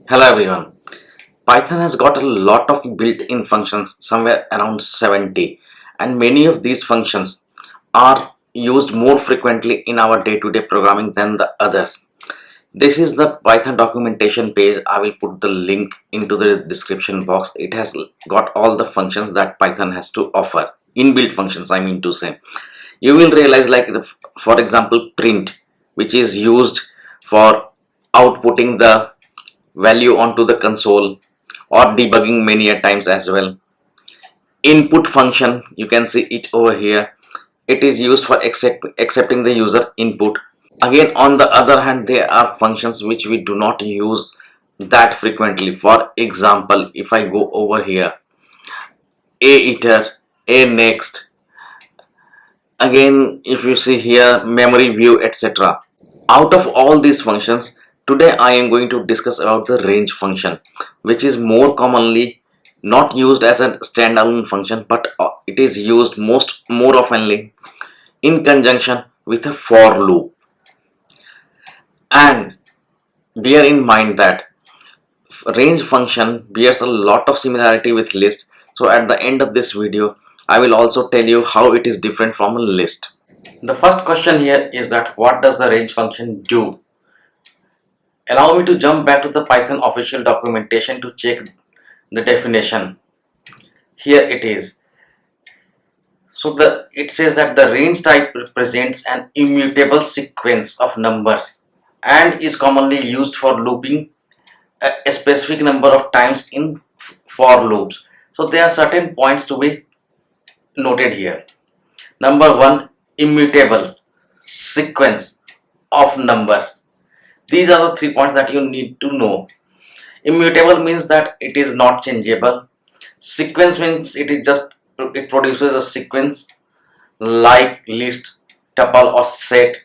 Hello everyone. Python has got a lot of built-in functions, somewhere around 70, and many of these functions are used more frequently in our day-to-day programming than the others. This is the Python documentation page. I will put the link into the description box. It has got all the functions that Python has to offer, inbuilt functions I mean to say. You will realize, like for example, print, which is used for outputting the value onto the console or debugging many a times as well. Input function, you can see it over here. It is used for accepting the user input. Again, on the other hand, there are functions which we do not use that frequently. For example, if I go over here, a iter, a next, again if you see here, memory view, etc. Out of all these functions, today I am going to discuss about the range function, which is more commonly not used as a standalone function, but it is used more oftenly in conjunction with a for loop. And bear in mind that range function bears a lot of similarity with list. So at the end of this video, I will also tell you how it is different from a list. The first question here is that what does the range function do? Allow me to jump back to the Python official documentation to check the definition. Here it is. So it says that the range type represents an immutable sequence of numbers and is commonly used for looping a specific number of times in for loops. So there are certain points to be noted here. Number one, immutable sequence of numbers. These are the 3 points that you need to know. Immutable means that it is not changeable. Sequence means it produces a sequence like list, tuple or set,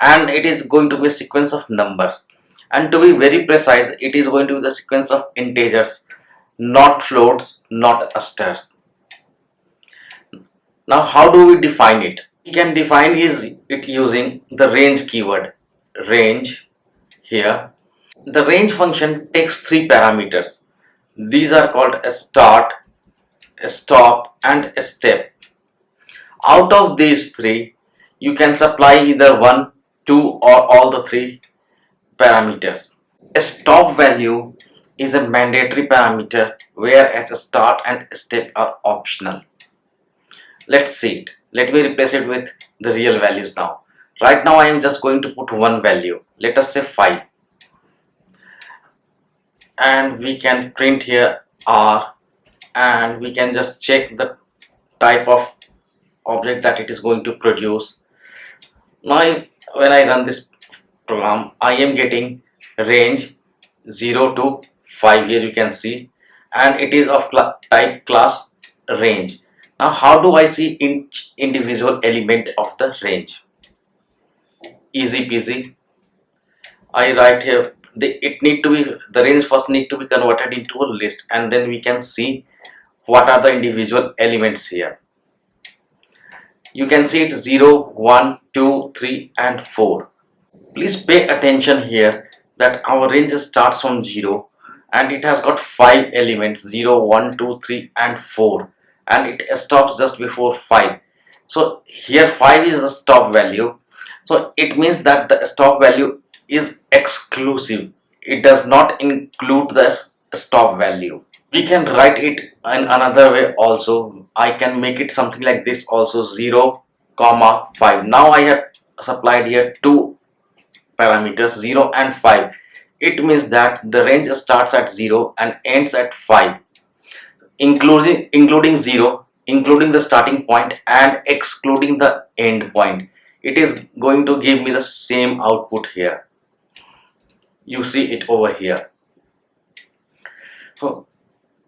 and it is going to be a sequence of numbers. And to be very precise, it is going to be the sequence of integers, not floats, not asters. Now how do we define it? We can define it using the range keyword. Range here. The range function takes 3 parameters. These are called a start, a stop and a step. Out of these 3, you can supply either 1, 2 or all the 3 parameters. A stop value is a mandatory parameter, whereas a start and a step are optional. Let's see it. Let me replace it with the real values now. Right now I am just going to put one value. Let us say 5. And we can print here R, and we can just check the type of object that it is going to produce. Now when I run this program, I am getting range 0 to 5 here, you can see, and it is of type class range. Now how do I see each individual element of the range? Easy peasy. I write here the range first need to be converted into a list, and then we can see what are the individual elements here. You can see it 0, 1, 2, 3 and 4. Please pay attention here that our range starts from 0 and it has got 5 elements, 0, 1, 2, 3 and 4, and it stops just before 5. So here 5 is the stop value. So it means that the stop value is exclusive. It does not include the stop value. We can write it in another way also. I can make it something like this also, 0, 5. Now I have supplied here 2 parameters, 0 and 5. It means that the range starts at 0 and ends at 5, including 0, including the starting point and excluding the end point. It is going to give me the same output here. You see it over here. So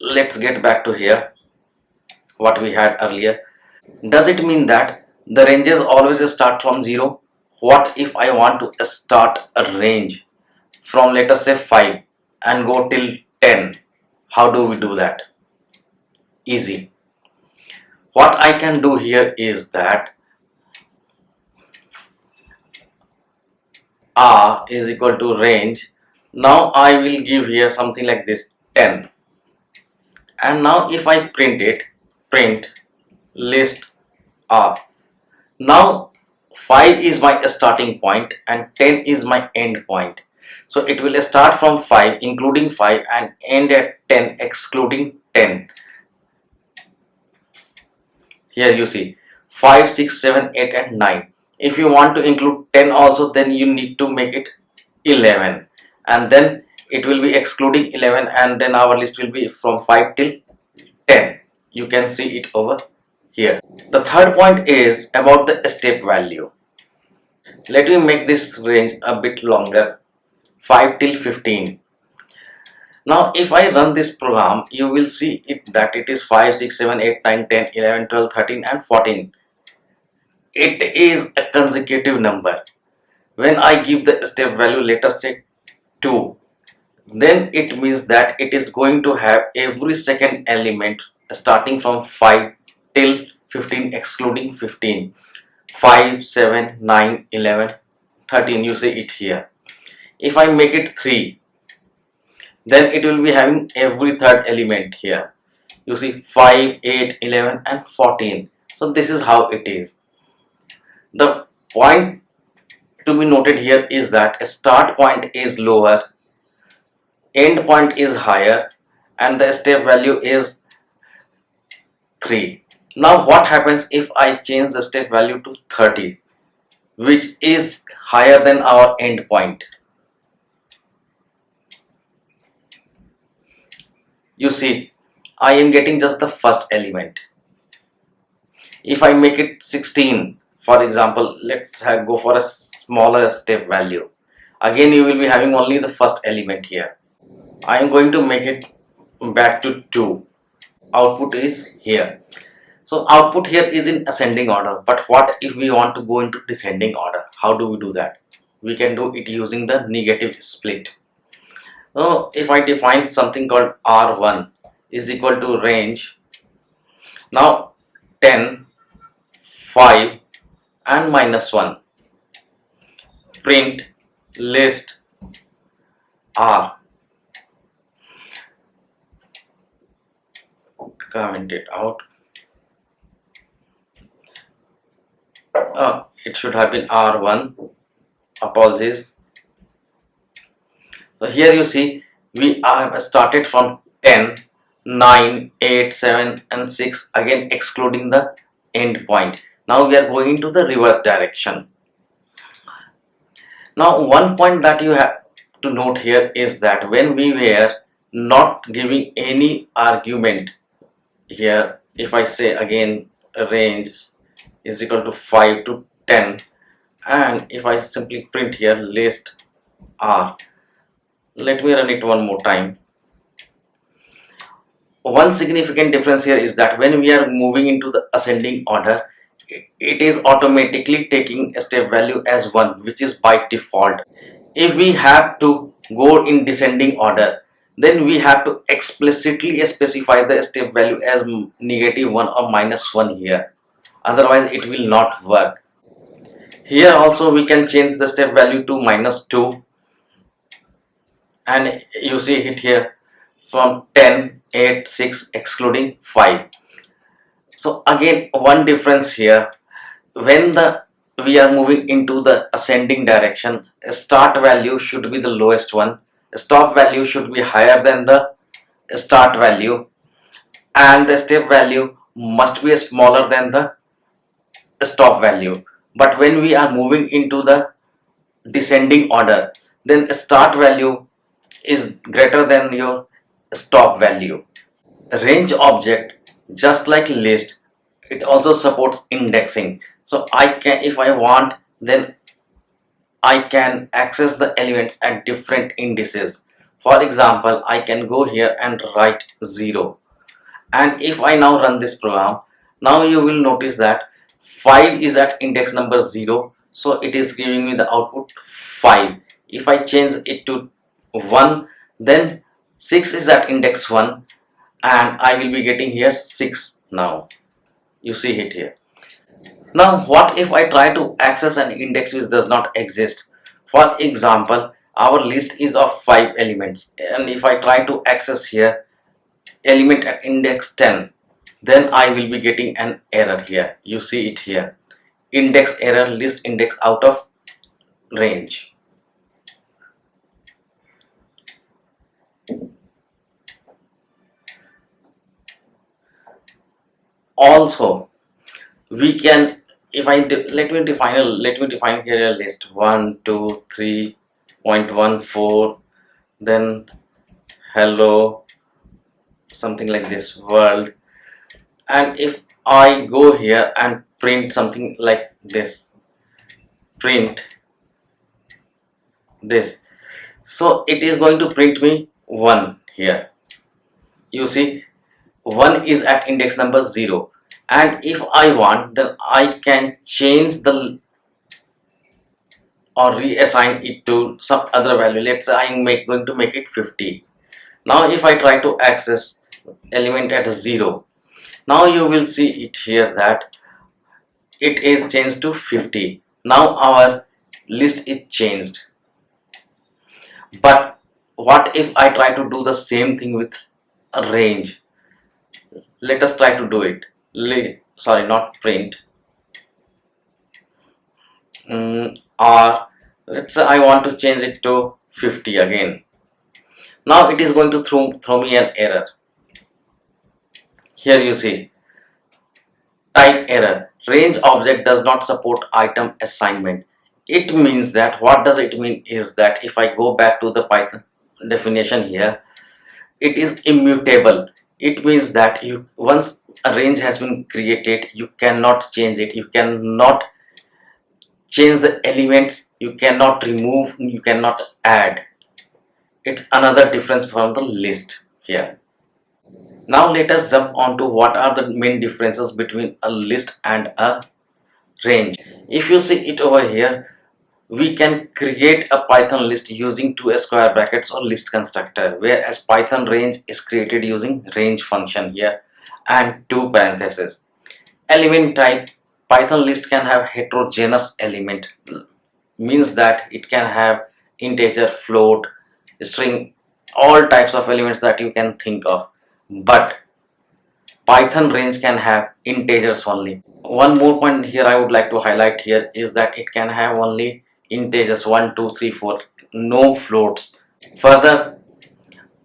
let's get back to here what we had earlier. Does it mean that the ranges always start from 0? What if I want to start a range from, let us say, 5 and go till 10? How do we do that? Easy. What I can do here is that R is equal to range Now I will give here something like this 10, and now if I print it, print list R. Now 5 is my starting point and 10 is my end point. So it will start from 5 including 5 and end at 10 excluding 10. Here you see 5, 6, 7, 8 and 9. If you want to include 10 also, then you need to make it 11, and then it will be excluding 11, and then our list will be from 5 till 10. You can see it over here. The third point is about the step value. Let me make this range a bit longer, 5 till 15. Now if I run this program, you will see it that it is 5, 6, 7, 8, 9, 10, 11, 12, 13 and 14. It is a consecutive number. When I give the step value, let us say 2, then it means that it is going to have every second element starting from 5 till 15 excluding 15. 5, 7, 9, 11, 13, you see it here. If I make it 3, then it will be having every third element here. You see 5, 8, 11 and 14. So this is how it is. The point to be noted here is that a start point is lower, end point is higher, and the step value is 3. Now what happens if I change the step value to 30, which is higher than our end point? You see, I am getting just the first element. If I make it 16, for example, let's go for a smaller step value. Again, you will be having only the first element here. I am going to make it back to 2. Output is here. So output here is in ascending order. But what if we want to go into descending order? How do we do that? We can do it using the negative split. So if I define something called R1 is equal to range, now 10, 5 and -1, print list R, comment it out. It should have been R1, apologies. So here you see we have started from 10, 9, 8, 7 and 6, again excluding the end point. Now we are going into the reverse direction. Now one point that you have to note here is that when we were not giving any argument here, if I say again range is equal to 5 to 10, and if I simply print here list R, let me run it one more time. One significant difference here is that when we are moving into the ascending order, it is automatically taking a step value as 1, which is by default. If we have to go in descending order, then we have to explicitly specify the step value as -1 or -1 here. Otherwise it will not work. Here also we can change the step value to -2, and you see it here from 10, 8, 6 excluding 5. So again one difference here, when we are moving into the ascending direction, start value should be the lowest one, stop value should be higher than the start value, and the step value must be smaller than the stop value. But when we are moving into the descending order, then start value is greater than your stop value. Range object, just like list, it also supports indexing. So I can, if I want, then I can access the elements at different indices. For example, I can go here and write 0, and if I now run this program, now you will notice that 5 is at index number 0, so it is giving me the output 5. If I change it to 1, then 6 is at index 1, and I will be getting here 6. Now you see it here. Now what if I try to access an index which does not exist? For example, our list is of 5 elements, and if I try to access here element at index 10, then I will be getting an error here. You see it here, index error, list index out of range. Also, we can, if I let me define here a list 1 2 3.14, then hello, something like this, world. And if I go here and print something like this, print this, so it is going to print me 1 here. You see, 1 is at index number 0, and if I want, then I can change the or reassign it to some other value. Let's say I'm going to make it 50. Now if I try to access element at 0, now you will see it here that it is changed to 50. Now our list is changed. But what if I try to do the same thing with a range? Let us try to do it. Sorry, not print. Or let's say I want to change it to 50 again. Now it is going to throw me an error. Here you see, type error, range object does not support item assignment. It means that, what does it mean is that if I go back to the Python definition here, it is immutable. It means that once a range has been created, you cannot change it, you cannot change the elements, you cannot remove, you cannot add. It's another difference from the list here. Now let us jump on to what are the main differences between a list and a range. If you see it over here, we can create a Python list using 2 square brackets or list constructor, whereas Python range is created using range function here and 2 parentheses. Element type, Python list can have heterogeneous element, means that it can have integer, float, string, all types of elements that you can think of. But Python range can have integers only. One more point here I would like to highlight here is that it can have only integers 1 2 3 4, no floats. Further,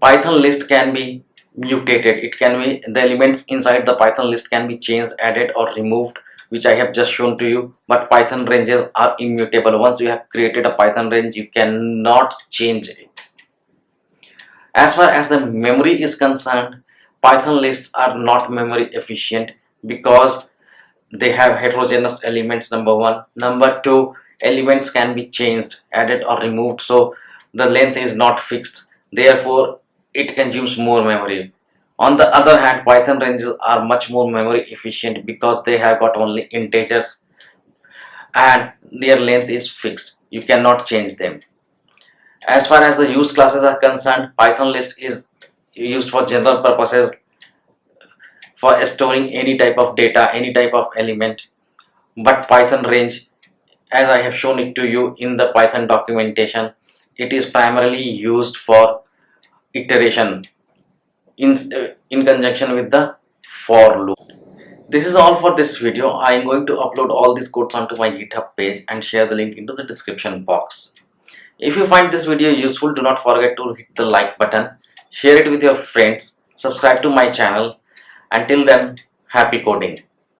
Python list can be mutated. It can be, the elements inside the Python list can be changed, added or removed, which I have just shown to you. But Python ranges are immutable. Once you have created a Python range, you cannot change it. As far as the memory is concerned, Python lists are not memory efficient because they have heterogeneous elements, number 1. Number 2, elements can be changed, added or removed, so the length is not fixed, therefore it consumes more memory. On the other hand, Python ranges are much more memory efficient because they have got only integers and their length is fixed, you cannot change them. As far as the use classes are concerned, Python list is used for general purposes, for storing any type of data, any type of element. But Python range, as I have shown it to you in the Python documentation, it is primarily used for iteration in conjunction with the for loop. This is all for this video. I am going to upload all these codes onto my GitHub page and share the link into the description box. If you find this video useful, do not forget to hit the like button, share it with your friends, subscribe to my channel. Until then, happy coding.